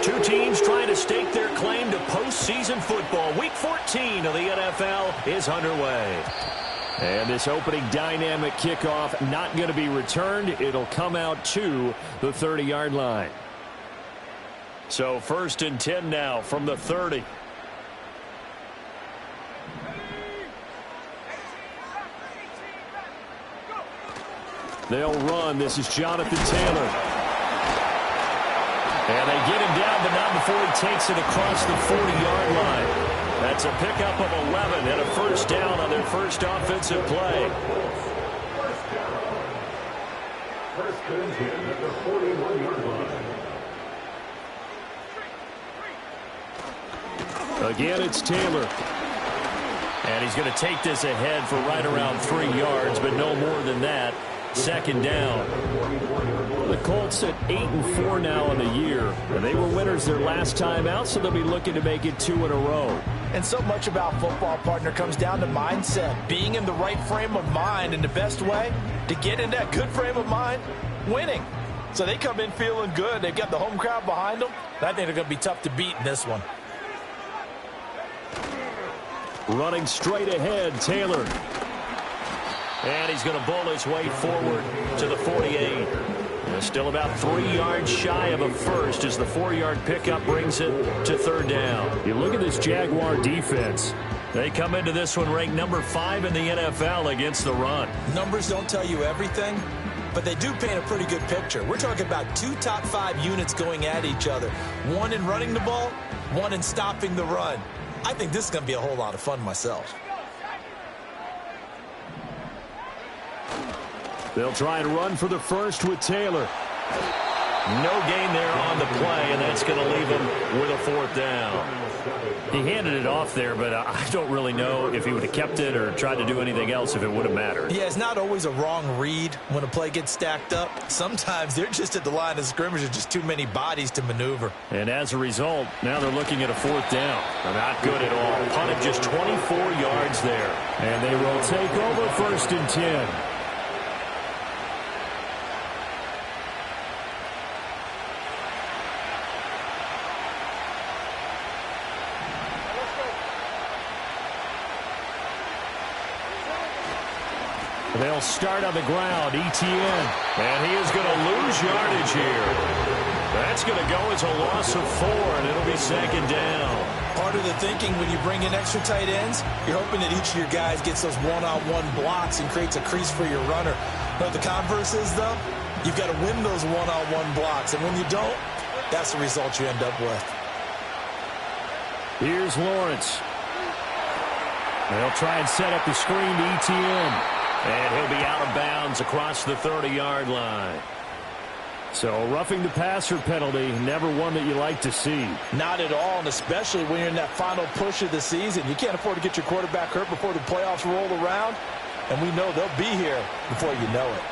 Two teams trying to stake their claim to postseason football. Week 14 of the NFL is underway. And this opening dynamic kickoff not going to be returned. It'll come out to the 30-yard line. So 1st and 10 now from the 30. They'll run. This is Jonathan Taylor. And they get him down, but not before he takes it across the 40-yard line. That's a pickup of 11 and a first down on their first offensive play. First and 10 at the 41-yard line. Again, it's Taylor. And he's going to take this ahead for right around 3 yards, but no more than that. Second down. The Colts at 8-4 now in the year, and they were winners their last time out, so they'll be looking to make it 2 in a row. And so much about football, partner, comes down to mindset, being in the right frame of mind, and the best way to get in that good frame of mind, winning. So they come in feeling good. They've got the home crowd behind them. I think they're going to be tough to beat in this one. Running straight ahead, Taylor. And he's going to bowl his way forward to the 48. And still about 3 yards shy of a first as the 4-yard pickup brings it to 3rd down. You look at this Jaguar defense. They come into this one ranked number 5 in the NFL against the run. Numbers don't tell you everything, but they do paint a pretty good picture. We're talking about 2 top 5 units going at each other. One in running the ball, one in stopping the run. I think this is going to be a whole lot of fun myself. They'll try and run for the first with Taylor. No gain there on the play, and that's going to leave him with a 4th down. He handed it off there, but I don't really know if he would have kept it or tried to do anything else if it would have mattered. Yeah, it's not always a wrong read when a play gets stacked up. Sometimes they're just at the line of scrimmage with just too many bodies to maneuver. And as a result, now they're looking at a 4th down. Not good at all. Punted just 24 yards there. And they will take over 1st and 10. They'll start on the ground, Etienne. And he is going to lose yardage here. That's going to go as a loss of 4, and it'll be 2nd down. Part of the thinking when you bring in extra tight ends, you're hoping that each of your guys gets those one-on-one blocks and creates a crease for your runner. But the converse is, though, you've got to win those one-on-one blocks. And when you don't, that's the result you end up with. Here's Lawrence. They'll try and set up the screen to Etienne. And he'll be out of bounds across the 30-yard line. So roughing the passer penalty, never one that you like to see. Not at all, and especially when you're in that final push of the season. You can't afford to get your quarterback hurt before the playoffs roll around. And we know they'll be here before you know it.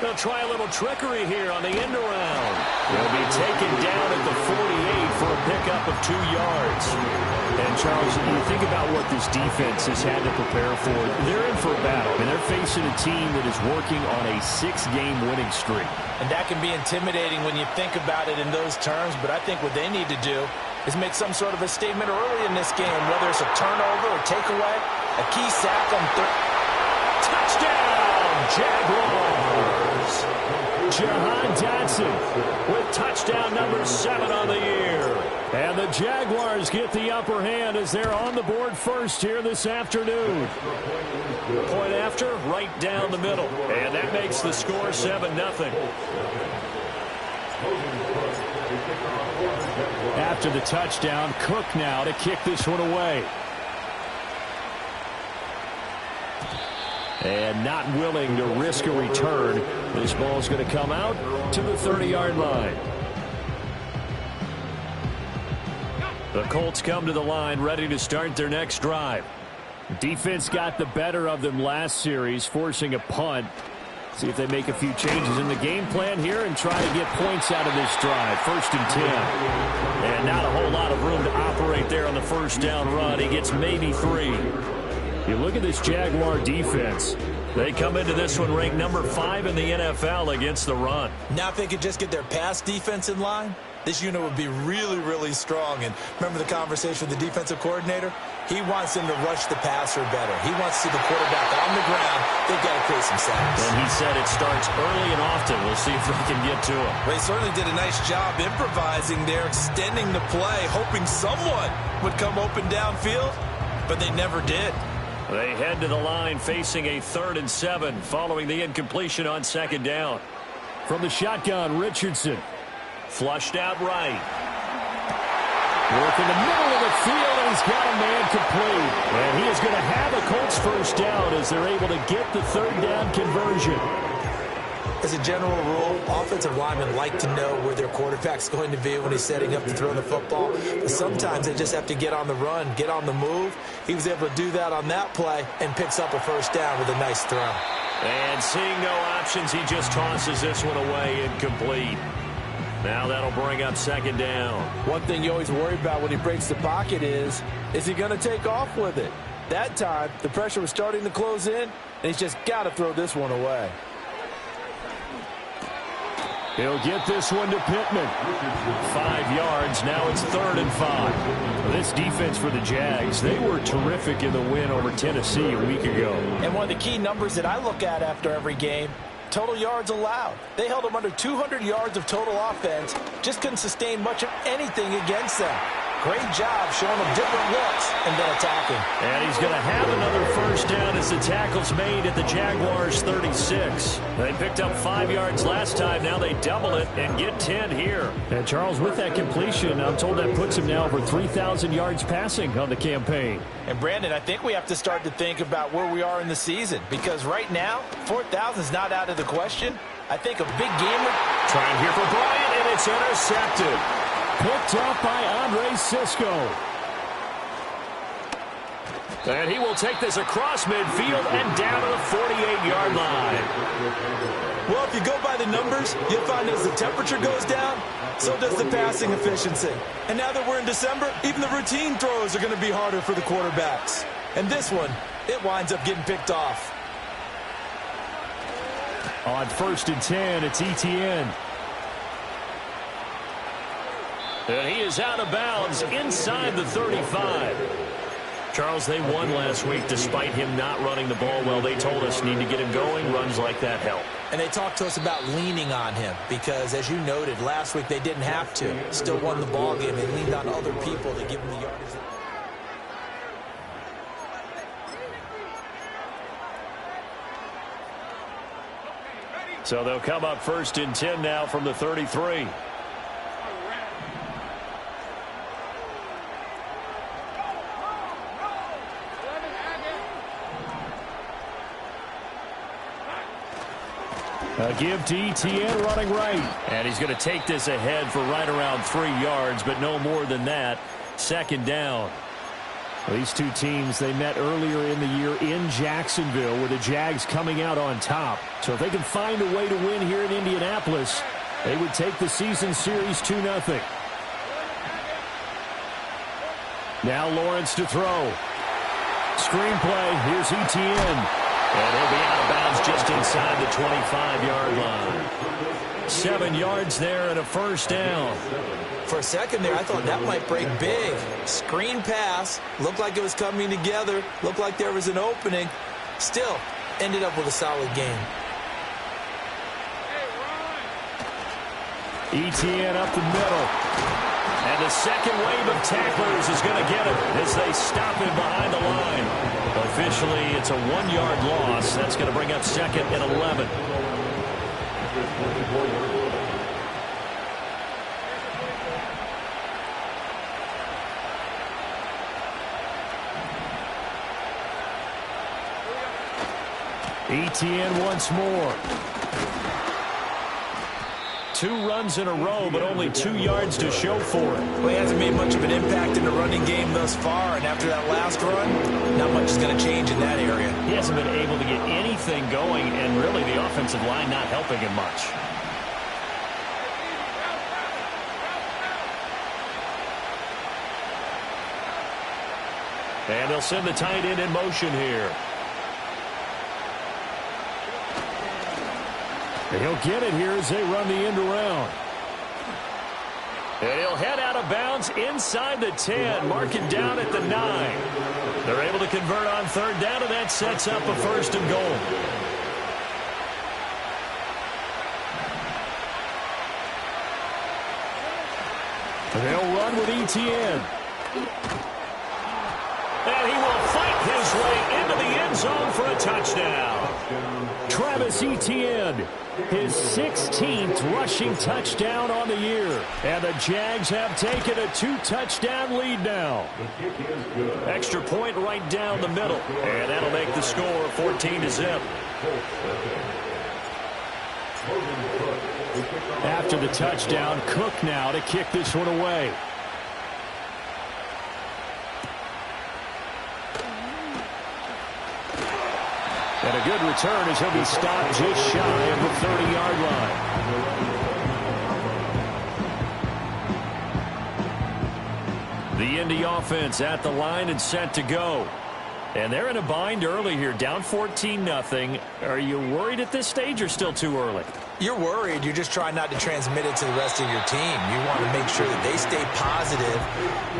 They'll try a little trickery here on the end around. He'll be taken down at the 48 for a pickup of 2 yards. And, Charles, you think about what this defense has had to prepare for. They're in for a battle, and they're facing a team that is working on a 6-game winning streak. And that can be intimidating when you think about it in those terms, but I think what they need to do is make some sort of a statement early in this game, whether it's a turnover or takeaway, a key sack on touchdown, Jaguars. Jahan Dotson with touchdown number 7 on the year. And the Jaguars get the upper hand as they're on the board first here this afternoon. Point after, right down the middle. And that makes the score 7-0. After the touchdown, Cook now to kick this one away. And not willing to risk a return. This ball is going to come out to the 30-yard line. The Colts come to the line ready to start their next drive. Defense got the better of them last series, forcing a punt. See if they make a few changes in the game plan here and try to get points out of this drive. 1st and 10. And not a whole lot of room to operate there on the first down run. He gets maybe 3. You look at this Jaguar defense. They come into this one ranked number 5 in the NFL against the run. Now if they could just get their pass defense in line, this unit would be really, really strong. And remember the conversation with the defensive coordinator? He wants them to rush the passer better. He wants to see the quarterback on the ground. They've got to create some sacks. And he said it starts early and often. We'll see if they can get to him. They certainly did a nice job improvising there, extending the play, hoping someone would come open downfield, but they never did. They head to the line facing a 3rd and 7 following the incompletion on 2nd down. From the shotgun, Richardson. Flushed out right. Work in the middle of the field, and he's got a man complete. And he is going to have a Colts first down as they're able to get the 3rd down conversion. As a general rule, offensive linemen like to know where their quarterback's going to be when he's setting up to throw the football. But sometimes they just have to get on the run, get on the move. He was able to do that on that play and picks up a first down with a nice throw. And seeing no options, he just tosses this one away incomplete. Now that'll bring up 2nd down. One thing you always worry about when he breaks the pocket is he going to take off with it? That time, the pressure was starting to close in, and he's just got to throw this one away. He'll get this one to Pittman. 5 yards. Now it's 3rd and 5. This defense for the Jags, they were terrific in the win over Tennessee a week ago. And one of the key numbers that I look at after every game, total yards allowed. They held them under 200 yards of total offense. Just couldn't sustain much of anything against them. Great job showing them different looks and then attacking. And he's going to have another first down as the tackle's made at the Jaguars' 36. They picked up 5 yards last time. Now they double it and get 10 here. And Charles, with that completion, I'm told that puts him now over 3,000 yards passing on the campaign. And Brandon, I think we have to start to think about where we are in the season, because right now, 4,000 is not out of the question. I think a big game. Trying here for Bryant, and it's intercepted. Picked up by Andre Cisco. And he will take this across midfield and down to the 48-yard line. Well, if you go by the numbers, you'll find as the temperature goes down, so does the passing efficiency. And now that we're in December, even the routine throws are going to be harder for the quarterbacks. And this one, it winds up getting picked off. On 1st and 10, it's Etienne. And he is out of bounds inside the 35. Charles, they won last week despite him not running the ball well. They told us need to get him going. Runs like that help. And they talked to us about leaning on him because, as you noted, last week they didn't have to. Still won the ball game. They leaned on other people to give them the yardage. So they'll come up 1st and 10 now from the 33. A give to Etienne running right. And he's going to take this ahead for right around 3 yards, but no more than that. 2nd down. These two teams, they met earlier in the year in Jacksonville with the Jags coming out on top. So if they can find a way to win here in Indianapolis, they would take the season series 2-0. Now Lawrence to throw. Screenplay. Here's Etienne. And he'll be out of bounds just inside the 25-yard line. 7 yards there and a first down. For a second there, I thought that might break big. Screen pass. Looked like it was coming together. Looked like there was an opening. Still, ended up with a solid game. Etienne up the middle. And the second wave of tacklers is going to get him as they stop him behind the line. Officially, it's a 1-yard loss. That's going to bring up 2nd and 11. Etienne once more. 2 runs in a row, but only 2 yards to show for it. Well, he hasn't made much of an impact in the running game thus far, and after that last run, not much is going to change in that area. He hasn't been able to get anything going, and really the offensive line not helping him much. And they'll send the tight end in motion here. And he'll get it here as they run the end around. And he'll head out of bounds inside the 10, mark it down at the 9. They're able to convert on third down, and that sets up a first and goal. They'll run with Etienne. And he will fight his way into the end zone for a touchdown. Travis Etienne, his 16th rushing touchdown on the year. And the Jags have taken a 2-touchdown lead now. Extra point right down the middle. And that'll make the score 14-0. After the touchdown, Cook now to kick this one away. And a good return as he'll be stopped just shy of the 30-yard line. The Indy offense at the line and set to go. And they're in a bind early here, down 14-0. Are you worried at this stage or still too early? You're worried. You're just trying not to transmit it to the rest of your team. You want to make sure that they stay positive.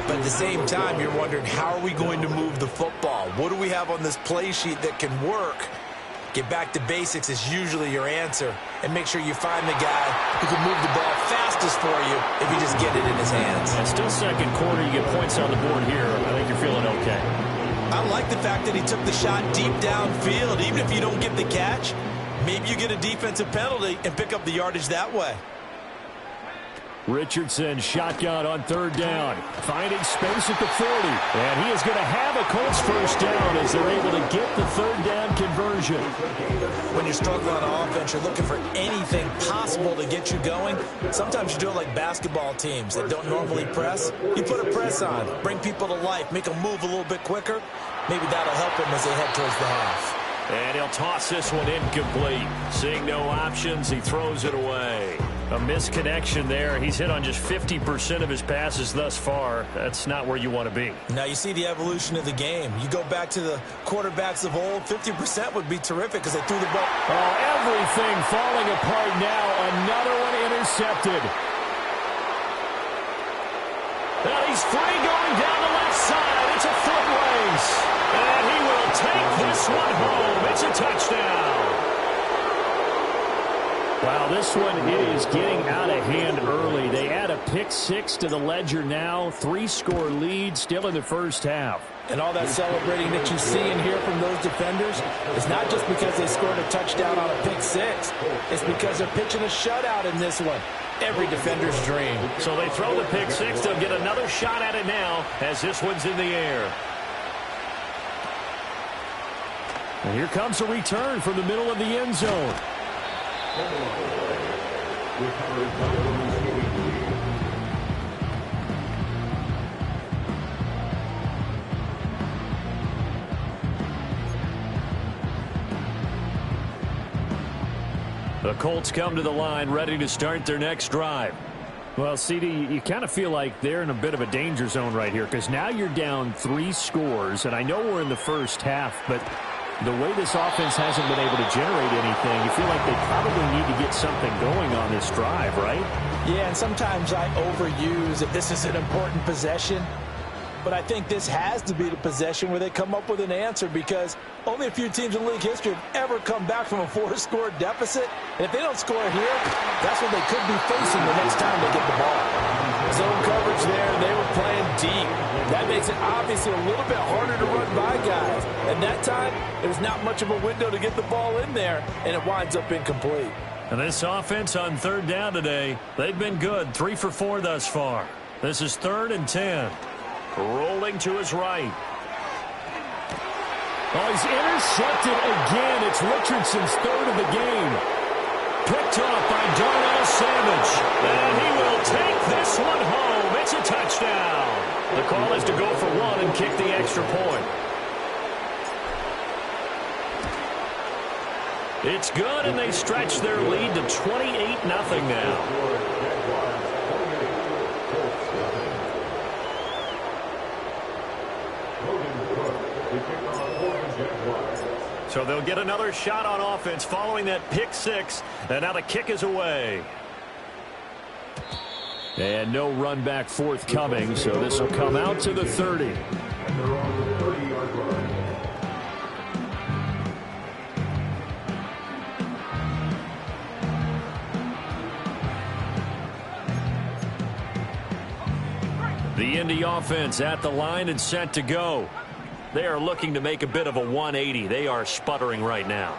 But at the same time, you're wondering, how are we going to move the football? What do we have on this play sheet that can work? Get back to basics is usually your answer. And make sure you find the guy who can move the ball fastest for you if you just get it in his hands. And still second quarter, you get points on the board here. I think you're feeling okay. I like the fact that he took the shot deep downfield. Even if you don't get the catch, maybe you get a defensive penalty and pick up the yardage that way. Richardson shotgun on third down, finding space at the 40. And he is going to have a Colts first down as they're able to get the third down conversion. When you're struggling on offense, you're looking for anything possible to get you going. Sometimes you do it like basketball teams that don't normally press. You put a press on, bring people to life, make them move a little bit quicker. Maybe that'll help them as they head towards the half. And he'll toss this one incomplete. Seeing no options, he throws it away. A misconnection there. He's hit on just 50% of his passes thus far. That's not where you want to be. Now you see the evolution of the game. You go back to the quarterbacks of old, 50% would be terrific because they threw the ball. Oh, everything falling apart now. Another one intercepted. Now he's free going down the left side. It's a foot race. And he will take this one home. It's a touchdown. Wow, this one is getting out of hand early. They add a pick six to the ledger now. 3-score lead still in the first half. And all that celebrating that you see and hear from those defenders is not just because they scored a touchdown on a pick six. It's because they're pitching a shutout in this one. Every defender's dream. So they throw the pick six. They'll get another shot at it now as this one's in the air. And here comes a return from the middle of the end zone. The Colts come to the line ready to start their next drive. Well, CD, you kind of feel like they're in a bit of a danger zone right here because now you're down 3 scores, and I know we're in the first half, but the way this offense hasn't been able to generate anything, you feel like they probably need to get something going on this drive, right? Yeah, and sometimes I overuse if this is an important possession. But I think this has to be the possession where they come up with an answer because only a few teams in league history have ever come back from a 4-score deficit. And if they don't score here, that's what they could be facing the next time they get the ball. Zone coverage there, they were playing deep. That makes it obviously a little bit harder to run by guys. And that time, there's not much of a window to get the ball in there, and it winds up incomplete. And this offense on third down today, they've been good. 3 for 4 thus far. This is 3rd and 10. Rolling to his right. Oh, he's intercepted again. It's Richardson's 3rd of the game. Picked off by Darnell Savage. And he will take this one home. It's a touchdown. The call is to go for 1 and kick the extra point. It's good, and they stretch their lead to 28-0 now. So they'll get another shot on offense following that pick six. And now the kick is away. And no run back forthcoming, so this will come out to the 30. And they're on the 30-yard line. The Indy offense at the line and set to go. They are looking to make a bit of a 180. They are sputtering right now.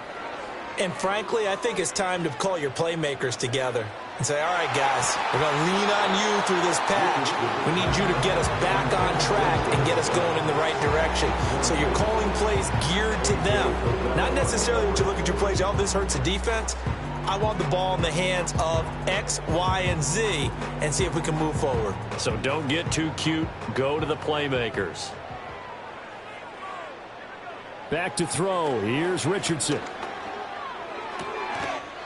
And frankly, I think it's time to call your playmakers together and say, all right, guys, we're going to lean on you through this patch. We need you to get us back on track and get us going in the right direction. So you're calling plays geared to them. Not necessarily when you look at your plays, oh, this hurts the defense. I want the ball in the hands of X, Y, and Z and see if we can move forward. So don't get too cute. Go to the playmakers. Back to throw. Here's Richardson.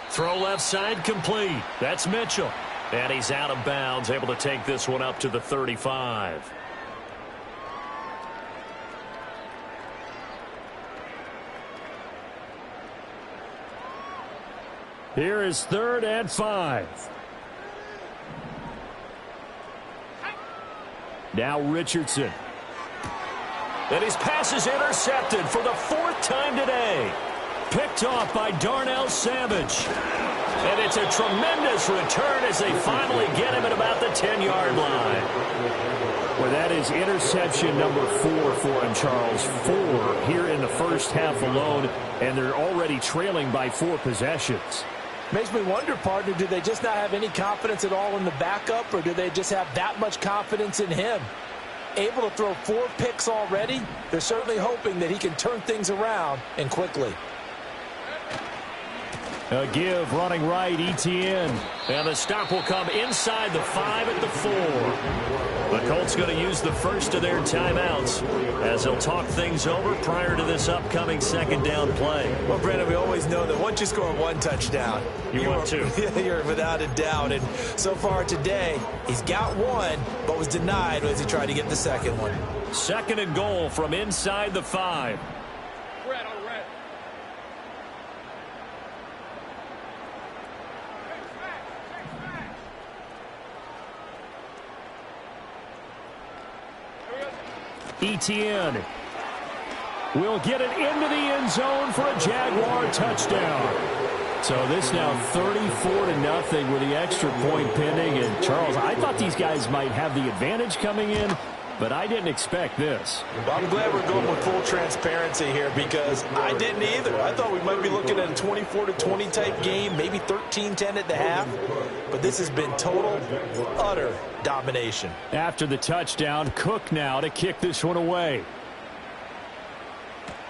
Throw left side complete. That's Mitchell. And he's out of bounds, able to take this one up to the 35. Here is 3rd and 5. Now Richardson. And his pass is intercepted for the 4th time today. Picked off by Darnell Savage. And it's a tremendous return as they finally get him at about the 10-yard line. Well, that is interception number 4 for him, Charles. 4 here in the first half alone, and they're already trailing by 4 possessions. Makes me wonder, partner, do they just not have any confidence at all in the backup, or do they just have that much confidence in him? Able to throw 4 picks already, they're certainly hoping that he can turn things around and quickly. A give running right, Etienne. And the stop will come inside the 5 at the 4. The Colts going to use the first of their timeouts as they'll talk things over prior to this upcoming 2nd down play. Well, Brandon, we always know that once you score 1 touchdown, you want 2. You're without a doubt. And so far today, he's got 1, but was denied as he tried to get the 2nd one. 2nd and goal from inside the 5. Etienne will get it into the end zone for a Jaguar touchdown. So this now 34-0 with the extra point pending. And Charles, I thought these guys might have the advantage coming in, but I didn't expect this. Well, I'm glad we're going with full transparency here because I didn't either. I thought we might be looking at a 24-20 type game, maybe 13-10 at the half. But this has been total, utter domination. After the touchdown, Cook now to kick this one away.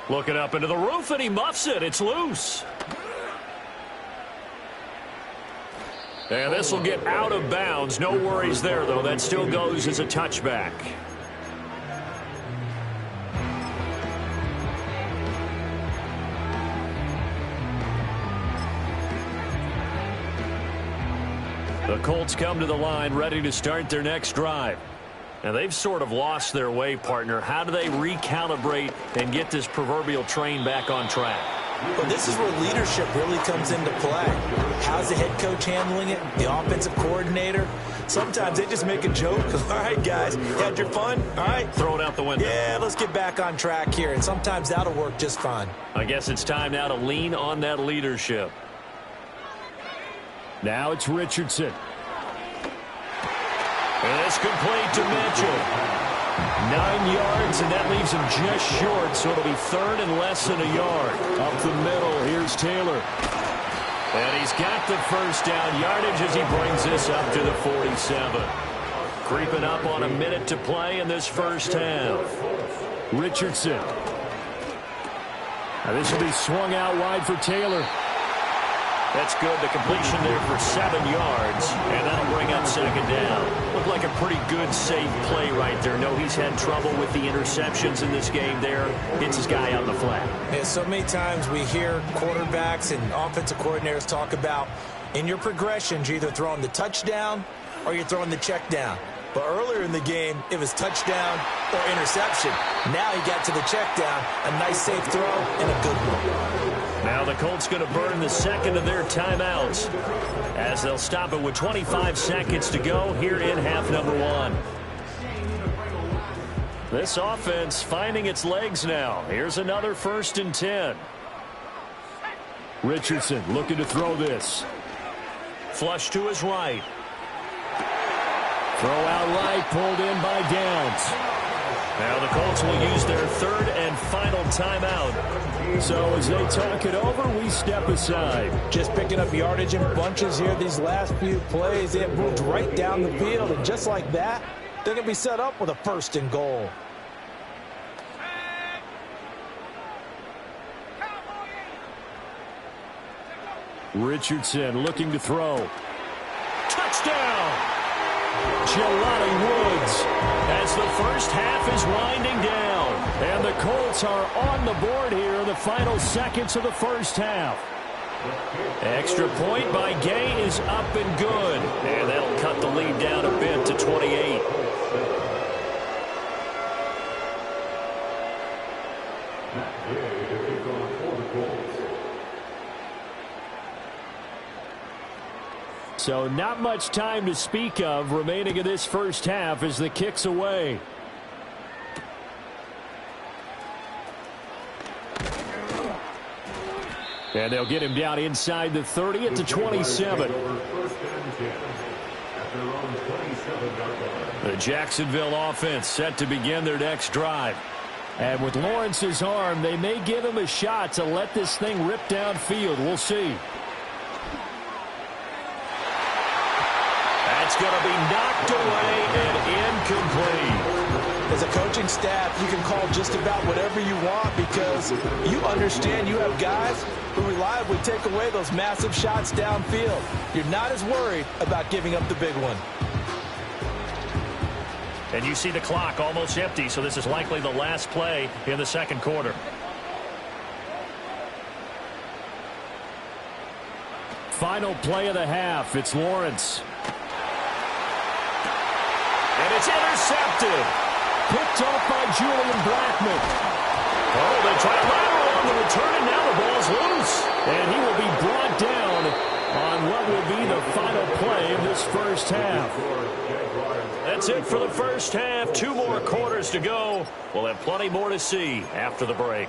Looking up into the roof, and he muffs it. It's loose. And this will get out of bounds. No worries there, though. That still goes as a touchback. The Colts come to the line ready to start their next drive. And they've sort of lost their way, partner. How do they recalibrate and get this proverbial train back on track? Well, this is where leadership really comes into play. How's the head coach handling it? The offensive coordinator? Sometimes they just make a joke. All right, guys, you had your fun? All right. Throw it out the window. Yeah, let's get back on track here. And sometimes that'll work just fine. I guess it's time now to lean on that leadership. Now it's Richardson. And it's complete to Mitchell. 9 yards, and that leaves him just short, so it'll be 3rd and less than a yard. Up the middle, here's Taylor. And he's got the first down yardage as he brings this up to the 47. Creeping up on a minute to play in this first half. Richardson. Now this will be swung out wide for Taylor. That's good. The completion there for 7 yards, and that'll bring up 2nd down. Looked like a pretty good, safe play right there. No, he's had trouble with the interceptions in this game there. Hits his guy out in the flat. Yeah, so many times we hear quarterbacks and offensive coordinators talk about in your progressions, you're either throwing the touchdown or you're throwing the check down. But earlier in the game, it was touchdown or interception. Now he got to the check down, a nice safe throw, and a good one. Now the Colts going to burn the second of their timeouts as they'll stop it with 25 seconds to go here in half number one. This offense finding its legs now. Here's another 1st and 10. Richardson looking to throw this. Flush to his right. Throw out right, pulled in by Downs. Now the Colts will use their 3rd and final timeout. So as they talk it over, we step aside. Just picking up yardage in bunches here these last few plays. They have moved right down the field, and just like that, they're going to be set up with a 1st and goal. Richardson looking to throw. Touchdown! Jelani Woods as the first half is winding down. And the Colts are on the board here in the final seconds of the first half. Extra point by Gay is up and good. And that'll cut the lead down a bit to 28. So not much time to speak of remaining in this first half as the kick's away. And they'll get him down inside the 30 at the 27. The Jacksonville offense set to begin their next drive. And with Lawrence's arm, they may give him a shot to let this thing rip downfield. We'll see. That's going to be knocked away and incomplete. As a coaching staff, you can call just about whatever you want because you understand you have guys who reliably take away those massive shots downfield. You're not as worried about giving up the big one. And you see the clock almost empty, so this is likely the last play in the second quarter. Final play of the half. It's Lawrence. And it's intercepted. Picked off by Julian Blackmon. Oh, they try to lateral on the return, and now the ball's loose. And he will be brought down on what will be the final play of this first half. That's it for the first half. 2 more quarters to go. We'll have plenty more to see after the break.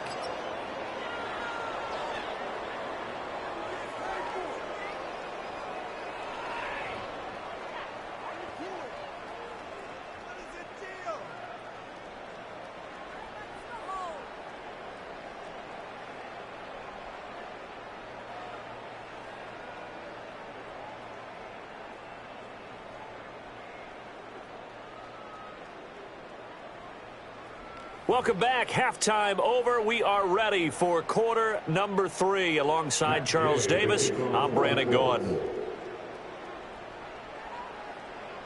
Welcome back. Halftime over. We are ready for quarter number 3. Alongside Charles Davis, I'm Brandon Gordon.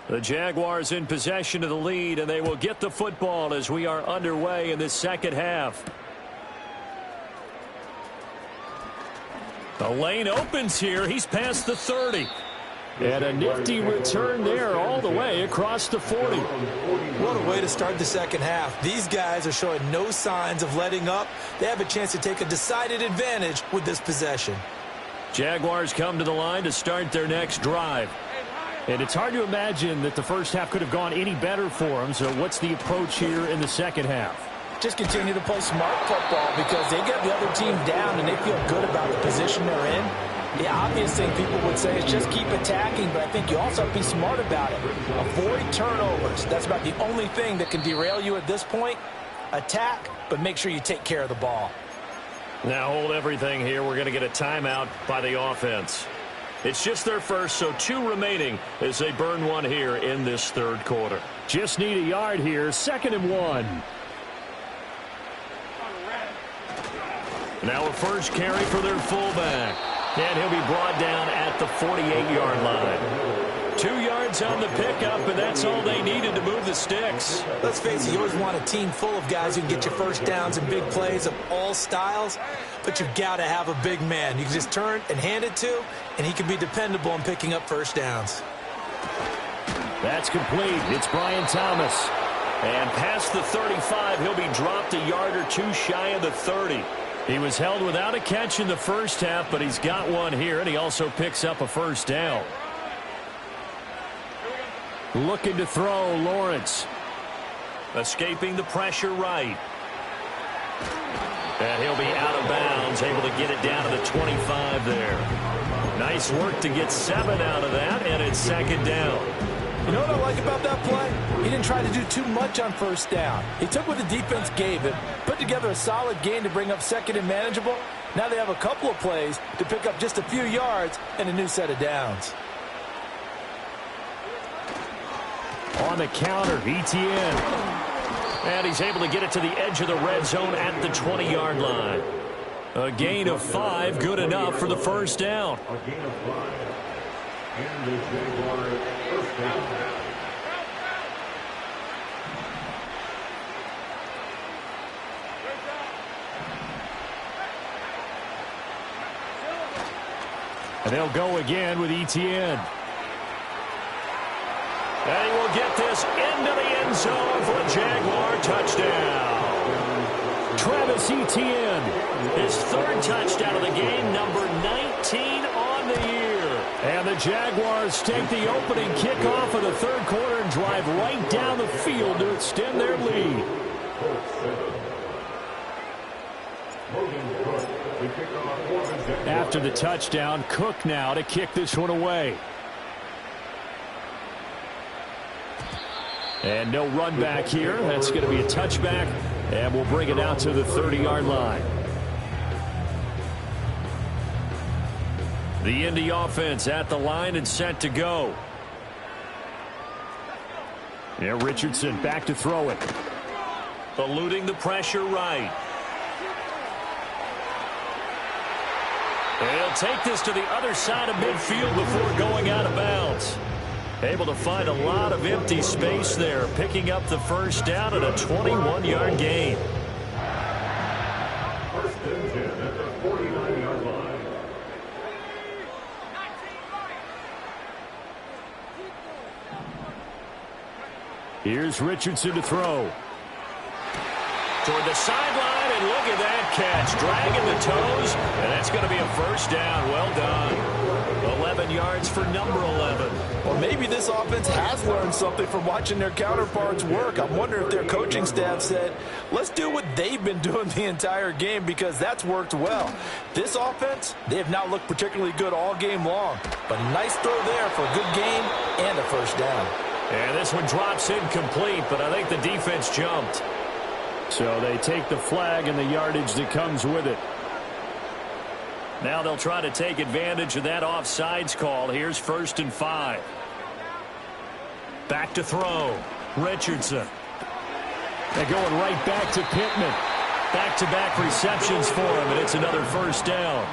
The Jaguars in possession of the lead, and they will get the football as we are underway in this second half. The lane opens here. He's past the 30. And a nifty return there all the way across the 40. What a way to start the second half. These guys are showing no signs of letting up. They have a chance to take a decided advantage with this possession. Jaguars come to the line to start their next drive. And it's hard to imagine that the first half could have gone any better for them. So what's the approach here in the second half? Just continue to play smart football because they get the other team down and they feel good about the position they're in. The obvious thing people would say is just keep attacking, but I think you also have to be smart about it. Avoid turnovers. That's about the only thing that can derail you at this point. Attack, but make sure you take care of the ball. Now hold everything here. We're going to get a timeout by the offense. It's just their first, so 2 remaining as they burn one here in this third quarter. Just need a yard here. 2nd and 1. Now a first carry for their fullback. And he'll be brought down at the 48-yard line. 2 yards on the pickup, and that's all they needed to move the sticks. Let's face it, you always want a team full of guys who can get you first downs and big plays of all styles, but you've got to have a big man you can just turn and hand it to, and he can be dependable in picking up first downs. That's complete. It's Brian Thomas. And past the 35, he'll be dropped a yard or two shy of the 30. He was held without a catch in the first half, but he's got one here, and he also picks up a first down. Looking to throw, Lawrence. Escaping the pressure right. And he'll be out of bounds, able to get it down to the 25 there. Nice work to get 7 out of that, and it's second down. You know what I like about that play? He didn't try to do too much on first down. He took what the defense gave him, put together a solid gain to bring up second and manageable. Now they have a couple of plays to pick up just a few yards and a new set of downs. On the counter, ETN. And he's able to get it to the edge of the red zone at the 20-yard line. A gain of 5, good enough for the first down. A gain of 5. And the Jaguars first down. And they'll go again with ETN. And he will get this into the end zone for a Jaguar touchdown. Travis Etienne. His third touchdown of the game, number 19 on the year. And the Jaguars take the opening kickoff of the third quarter and drive right down the field to extend their lead. After the touchdown, Cook now to kick this one away. And no run back here. That's going to be a touchback. And we'll bring it out to the 30-yard line. The Indy offense at the line and set to go. Yeah, Richardson back to throw it. Eluding the pressure right. He'll take this to the other side of midfield before going out of bounds. Able to find a lot of empty space there, picking up the first down at a 21-yard gain. First and 10 at the 49-yard line. Here's Richardson to throw. Toward the sideline, and look at that catch. Dragging the toes, and that's going to be a first down. Well done. 11 yards for number 11. Or maybe this offense has learned something from watching their counterparts work. I'm wondering if their coaching staff said, let's do what they've been doing the entire game, because that's worked well. This offense, they have not looked particularly good all game long. But a nice throw there for a good gain and a first down. And this one drops incomplete, but I think the defense jumped. So they take the flag and the yardage that comes with it. Now they'll try to take advantage of that offsides call. Here's 1st and 5. Back to throw. Richardson. They're going right back to Pittman. Back-to-back receptions for him, and it's another first down.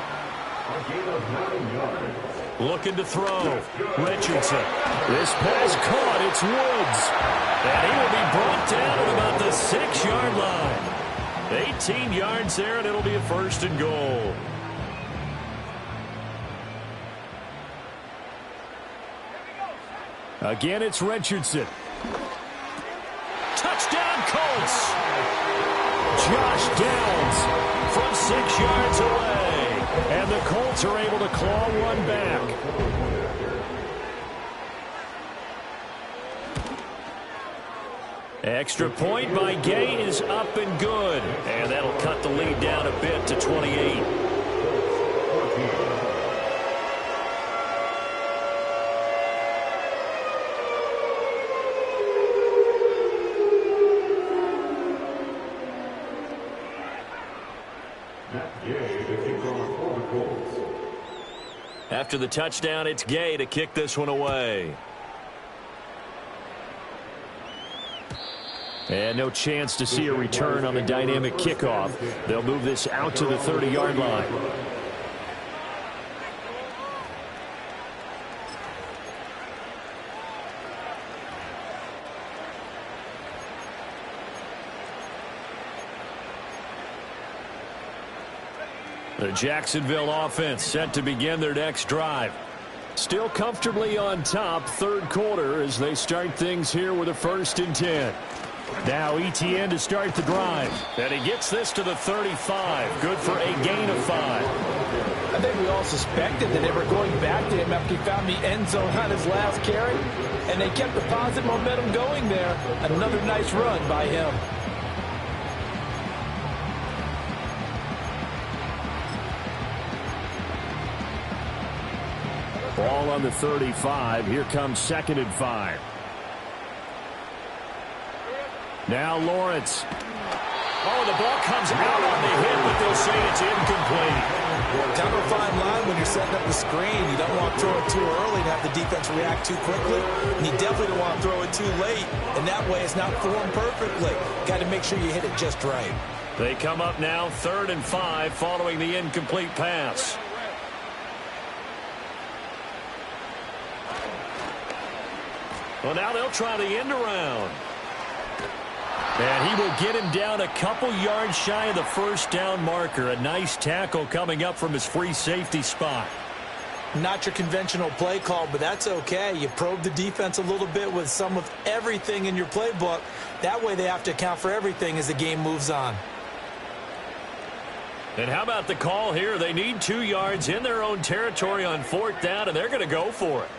A gain of 9 yards. Looking to throw. Richardson. This pass caught. It's Woods. And he will be brought down at about the 6-yard line. 18 yards there, and it'll be a 1st and goal. Again, it's Richardson. Touchdown, Colts. Josh Downs From 6 yards away. And the Colts are able to claw one back. Extra point by Gay is up and good. And that'll cut the lead down a bit to 28. After the touchdown, it's Gay to kick this one away. And no chance to see a return on the dynamic kickoff. They'll move this out to the 30-yard line. The Jacksonville offense set to begin their next drive. Still comfortably on top, third quarter, as they start things here with a 1st and 10. Now Etienne to start the drive. And he gets this to the 35. Good for a gain of 5. I think we all suspected that they were going back to him after he found the end zone on his last carry. And they kept the positive momentum going there. Another nice run by him. Ball on the 35. Here comes 2nd and 5. Now Lawrence. Oh, the ball comes out on the hit, but they'll say it's incomplete. Kind of a fine line when you're setting up the screen. You don't want to throw it too early and have the defense react too quickly. And you definitely don't want to throw it too late. And that way it's not formed perfectly. Got to make sure you hit it just right. They come up now 3rd and 5 following the incomplete pass. Well, now they'll try the end around. And he will get him down a couple yards shy of the 1st down marker. A nice tackle coming up from his free safety spot. Not your conventional play call, but that's okay. You probe the defense a little bit with some of everything in your playbook. That way they have to account for everything as the game moves on. And how about the call here? They need 2 yards in their own territory on 4th down, and they're going to go for it.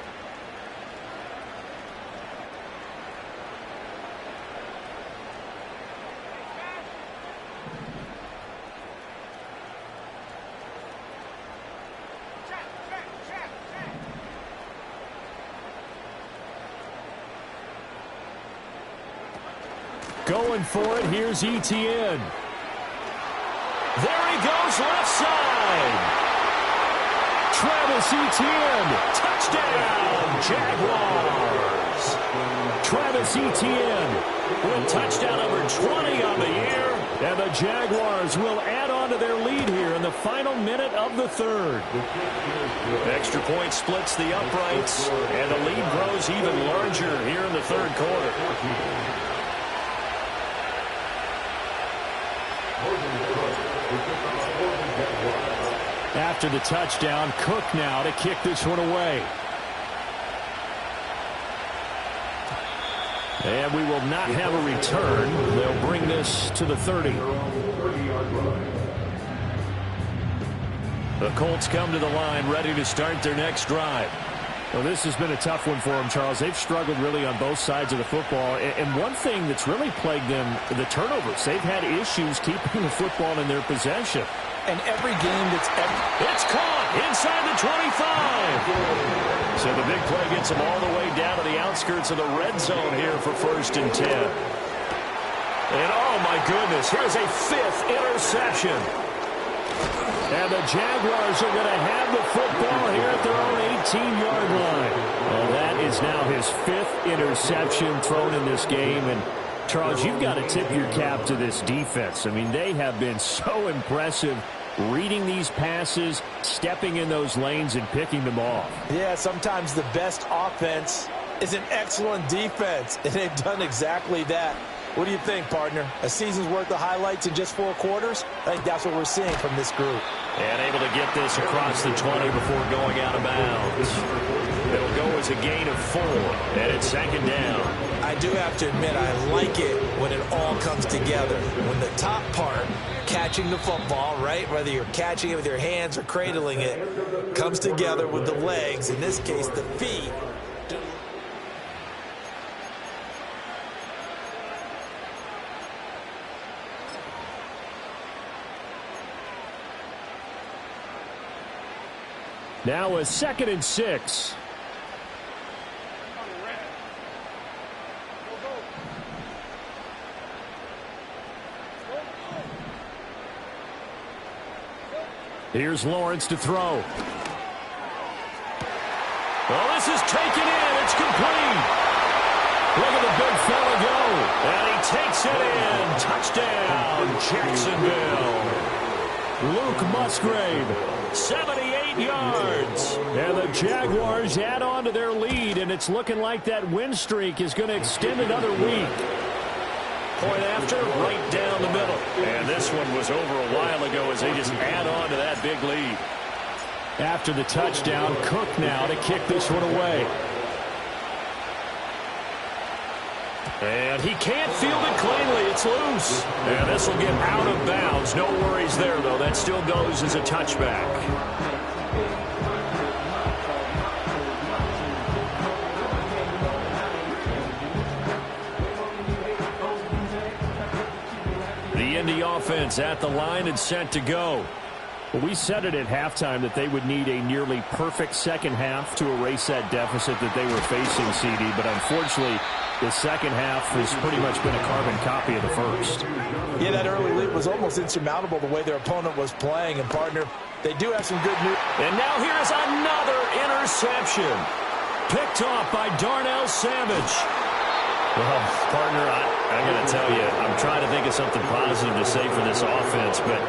Going for it, here's Etienne. There he goes, left side. Travis Etienne. Touchdown, Jaguars. Travis Etienne with touchdown number 20 on the year. And the Jaguars will add on to their lead here in the final minute of the 3rd. Extra point splits the uprights, and the lead grows even larger here in the 3rd quarter. After the touchdown, Cook now to kick this one away. And we will not have a return. They'll bring this to the 30. The Colts come to the line ready to start their next drive. Well, this has been a tough one for them, Charles. They've struggled really on both sides of the football. And one thing that's really plagued them, the turnovers. They've had issues keeping the football in their possession. And every game that's it's caught inside the 25. So the big play gets them all the way down to the outskirts of the red zone here for 1st and 10. And oh my goodness, here's a 5th interception. And the Jaguars are going to have the football here at their own 18-yard line. Well, that is now his 5th interception thrown in this game. And Charles, you've got to tip your cap to this defense. I mean, they have been so impressive reading these passes, stepping in those lanes, and picking them off. Yeah, sometimes the best offense is an excellent defense, and they've done exactly that. What do you think, partner? A season's worth of highlights in just 4 quarters? I think that's what we're seeing from this group. And able to get this across the 20 before going out of bounds. It'll go as a gain of 4, and it's 2nd down. I do have to admit, I like it when it all comes together. When the top part, catching the football, right, whether you're catching it with your hands or cradling it, comes together with the legs, in this case, the feet. Now a 2nd and 6. Here's Lawrence to throw. Well, this is taken in. It's complete. Look at the big fella go. And he takes it in. Touchdown, Jacksonville. Luke Musgrave. 78 yards. And the Jaguars add on to their lead, and it's looking like that win streak is going to extend another week. Point after, right down the middle. And this one was over a while ago as they just add on to that big lead. After the touchdown, Cook now to kick this one away. And he can't field it cleanly. It's loose. And this will get out of bounds. No worries there, though. That still goes as a touchback. The Indy offense at the line and set to go. Well, we said it at halftime that they would need a nearly perfect second half to erase that deficit that they were facing, CD. But unfortunately, the second half has pretty much been a carbon copy of the first. Yeah, that early lead was almost insurmountable the way their opponent was playing. And, partner, they do have some good news. And now here's another interception. Picked off by Darnell Savage. Well, partner, I'm going to tell you, I'm trying to think of something positive to say for this offense, but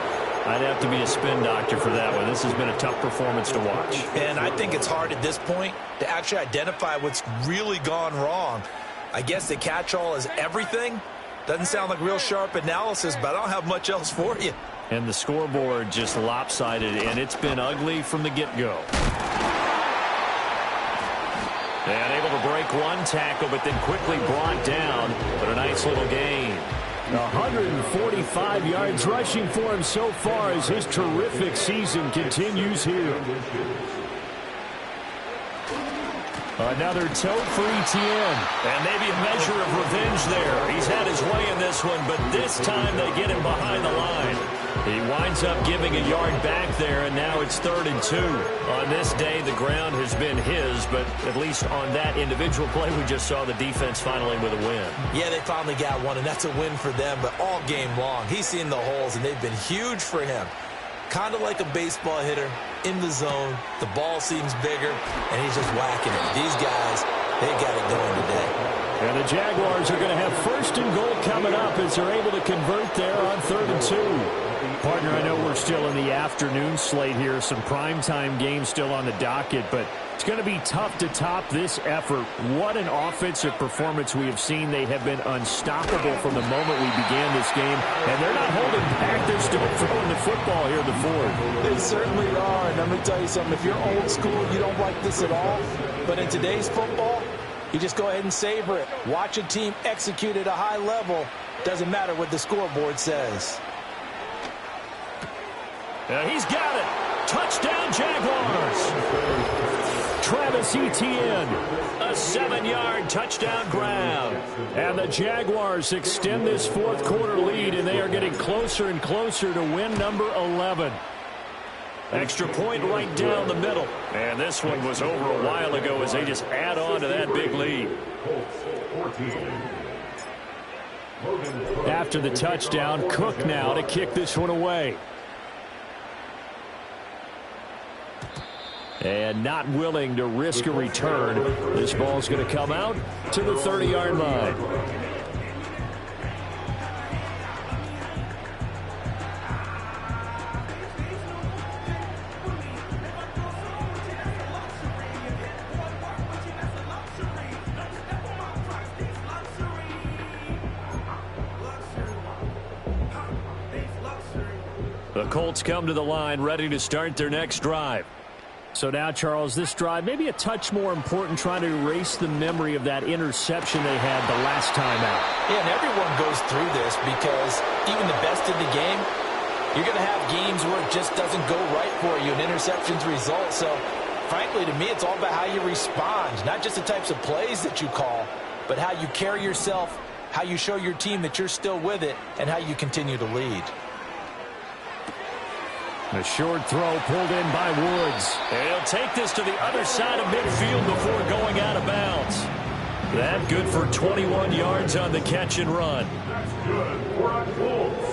I'd have to be a spin doctor for that one. This has been a tough performance to watch. And I think it's hard at this point to actually identify what's really gone wrong. I guess the catch-all is everything. Doesn't sound like real sharp analysis, but I don't have much else for you. And the scoreboard just lopsided, and it's been ugly from the get-go. And able to break one tackle, but then quickly brought down. But a nice little gain. 145 yards rushing for him so far as his terrific season continues here. Another tote for Etienne. And maybe a measure of revenge there. He's had his way in this one, but this time they get him behind the line. He winds up giving a yard back there, and now it's 3rd and 2. On this day, the ground has been his, but at least on that individual play, we just saw the defense finally with a win. Yeah, they finally got one, and that's a win for them, but all game long, he's seen the holes, and they've been huge for him. Kind of like a baseball hitter in the zone. The ball seems bigger, and he's just whacking it. These guys, they got it going today. And the Jaguars are going to have 1st and goal coming up as they're able to convert there on 3rd and 2. Partner, I know we're still in the afternoon slate here. Some primetime games still on the docket, but it's going to be tough to top this effort. What an offensive performance we have seen. They have been unstoppable from the moment we began this game, and they're not holding back. They're still throwing the football here in the 4th. They certainly are, and I'm going to tell you something. If you're old school, you don't like this at all, but in today's football, you just go ahead and savor it. Watch a team execute at a high level. Doesn't matter what the scoreboard says. He's got it. Touchdown, Jaguars. Travis Etienne. A 7-yard touchdown grab. And the Jaguars extend this 4th quarter lead, and they are getting closer and closer to win number 11. Extra point right down the middle. And this one was over a while ago as they just add on to that big lead. After the touchdown, Cook now to kick this one away. And not willing to risk a return. This ball's going to come out to the 30-yard line. The Colts come to the line ready to start their next drive. So now, Charles, this drive maybe a touch more important, trying to erase the memory of that interception they had the last time out. Yeah, and everyone goes through this because even the best in the game, you're going to have games where it just doesn't go right for you, and interceptions result. So, frankly, to me, it's all about how you respond, not just the types of plays that you call, but how you carry yourself, how you show your team that you're still with it, and how you continue to lead. A short throw pulled in by Woods. And he'll take this to the other side of midfield before going out of bounds. That good for 21 yards on the catch and run. That's good for a Colts.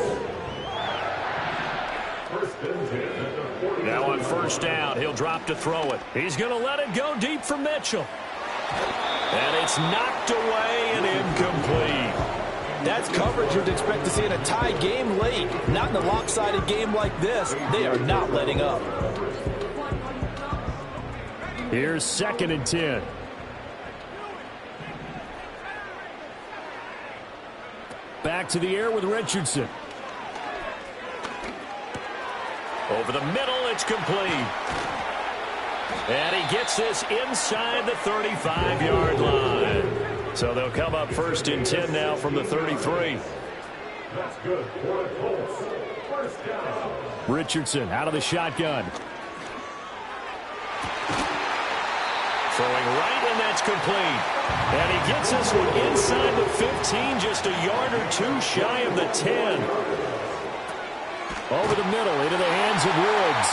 1st and 10 at the 40. Now on 1st down, he'll drop to throw it. He's going to let it go deep for Mitchell. And it's knocked away and incomplete. That's coverage you'd expect to see in a tie game late. Not in a lopsided game like this. They are not letting up. Here's 2nd and 10. Back to the air with Richardson. Over the middle, it's complete. And he gets this inside the 35-yard line. So they'll come up 1st and 10 now from the 33. That's good for the Colts. First down. Richardson out of the shotgun. Throwing right, and that's complete. And he gets this one inside the 15, just a yard or two shy of the 10. Over the middle, into the hands of Woods.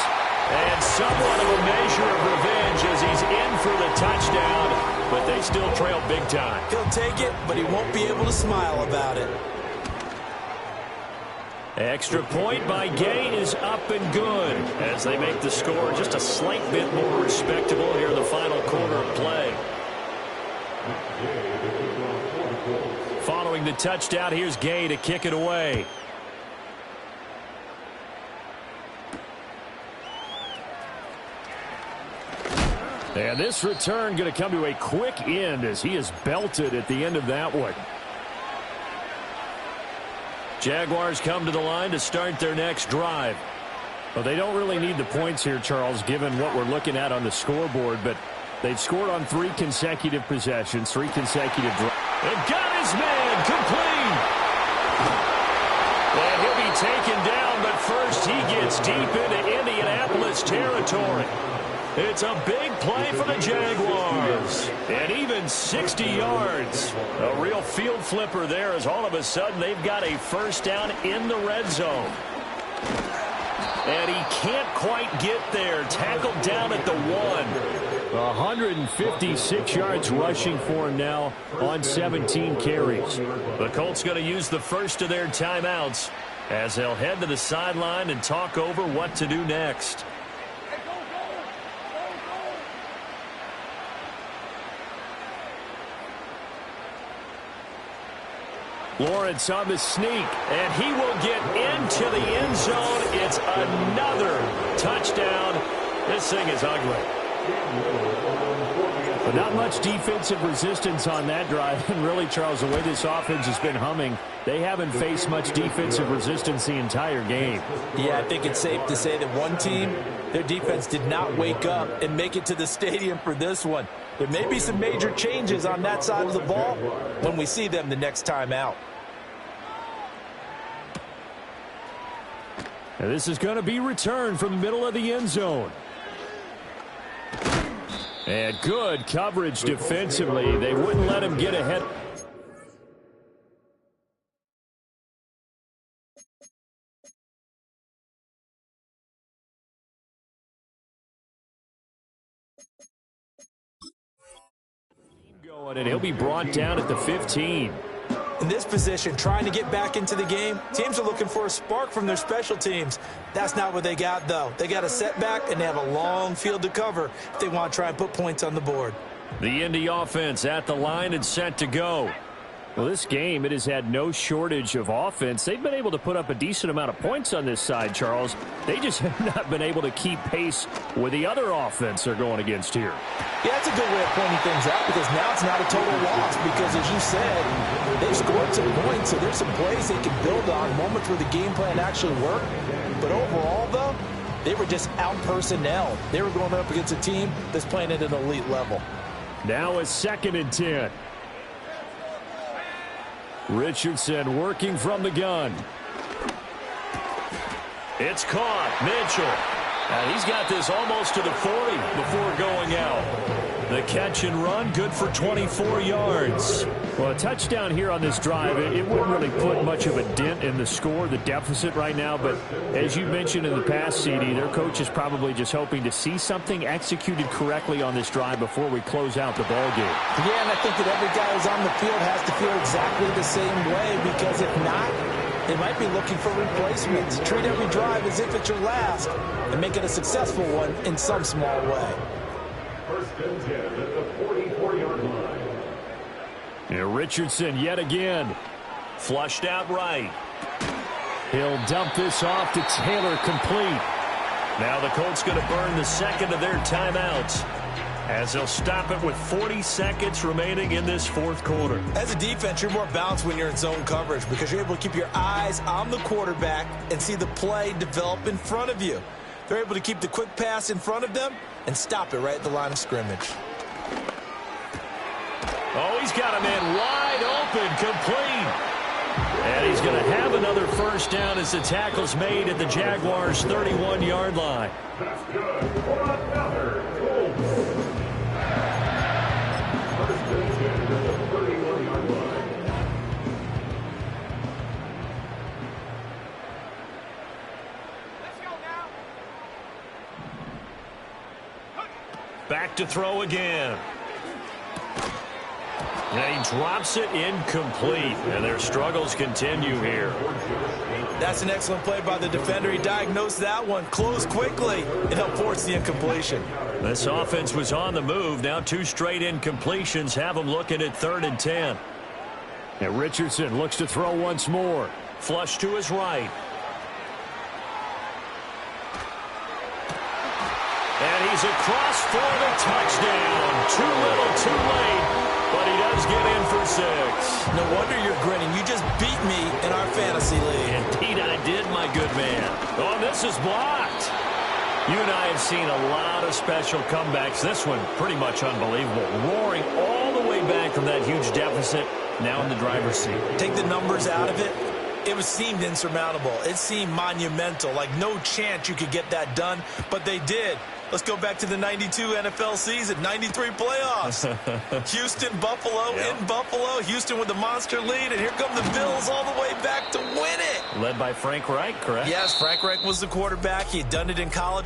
And somewhat of a measure of revenge as he's in for the touchdown, but they still trail big time. He'll take it, but he won't be able to smile about it. Extra point by Gay is up and good as they make the score just a slight bit more respectable here in the final quarter of play. Following the touchdown, here's Gay to kick it away. And this return going to come to a quick end as he is belted at the end of that one. Jaguars come to the line to start their next drive. Well, they don't really need the points here, Charles, given what we're looking at on the scoreboard, but they've scored on 3 consecutive possessions, 3 consecutive drives. And got his man complete. And he'll be taken down, but first he gets deep into Indianapolis territory. It's a big play for the Jaguars. And even 60 yards. A real field flipper there as all of a sudden they've got a first down in the red zone. And he can't quite get there. Tackled down at the 1. 156 yards rushing for him now on 17 carries. The Colts going to use the first of their timeouts as they'll head to the sideline and talk over what to do next. Lawrence on the sneak. And he will get into the end zone. It's another touchdown. This thing is ugly. But not much defensive resistance on that drive. And really, Charles, the way this offense has been humming, they haven't faced much defensive resistance the entire game. Yeah, I think it's safe to say that one team, their defense did not wake up and make it to the stadium for this one. There may be some major changes on that side of the ball when we see them the next time out. And this is going to be returned from the middle of the end zone. And good coverage defensively. They wouldn't let him get ahead. And he'll be brought down at the 15. In this position, trying to get back into the game, teams are looking for a spark from their special teams. That's not what they got, though. They got a setback, and they have a long field to cover if they want to try and put points on the board. The Indy offense at the line and set to go. Well, this game, it has had no shortage of offense. They've been able to put up a decent amount of points on this side, Charles. They just have not been able to keep pace with the other offense they're going against here. Yeah, that's a good way of pointing things out because now it's not a total loss because, as you said, they've scored some points, so there's some plays they can build on, moments where the game plan actually worked. But overall, though, they were just out-personnel. They were going up against a team that's playing at an elite level. Now a 2nd and 10. Richardson working from the gun. It's caught. Mitchell. And he's got this almost to the 40 before going out. The catch and run, good for 24 yards. Well, a touchdown here on this drive, it wouldn't really put much of a dent in the score, the deficit right now. But as you mentioned in the past, CD, their coach is probably just hoping to see something executed correctly on this drive before we close out the ball game. Yeah, and I think that every guy who's on the field has to feel exactly the same way because if not, they might be looking for replacements. Treat every drive as if it's your last and make it a successful one in some small way. First and 10 at the 44-yard line. And Richardson yet again. Flushed out right. He'll dump this off to Taylor, complete. Now the Colts going to burn the second of their timeouts as they'll stop it with 40 seconds remaining in this fourth quarter. As a defense, you're more balanced when you're in zone coverage because you're able to keep your eyes on the quarterback and see the play develop in front of you. They're able to keep the quick pass in front of them and stop it right at the line of scrimmage. Oh, he's got a man wide open, complete. And he's going to have another first down as the tackle's made at the Jaguars' 31-yard line. That's good for another goal. First and 10 at the 31-yard line. Back to throw again. And he drops it incomplete. And their struggles continue here. That's an excellent play by the defender. He diagnosed that one, closed quickly, and helped force the incompletion. This offense was on the move. Now 2 straight incompletions have them looking at 3rd and 10. And Richardson looks to throw once more. Flush to his right. And he's across for the touchdown. Too little, too late. But he does get in for 6. No wonder you're grinning. You just beat me in our fantasy league. Indeed I did, my good man. Oh, and this is blocked. You and I have seen a lot of special comebacks. This one pretty much unbelievable. Roaring all the way back from that huge deficit. Now in the driver's seat. Take the numbers out of it. It seemed insurmountable. It seemed monumental. Like no chance you could get that done. But they did. Let's go back to the 92 NFL season, 93 playoffs. Houston, Buffalo, in Buffalo. Houston with the monster lead, and here come the Bills all the way back to win it. Led by Frank Reich, correct? Yes, Frank Reich was the quarterback. He had done it in college.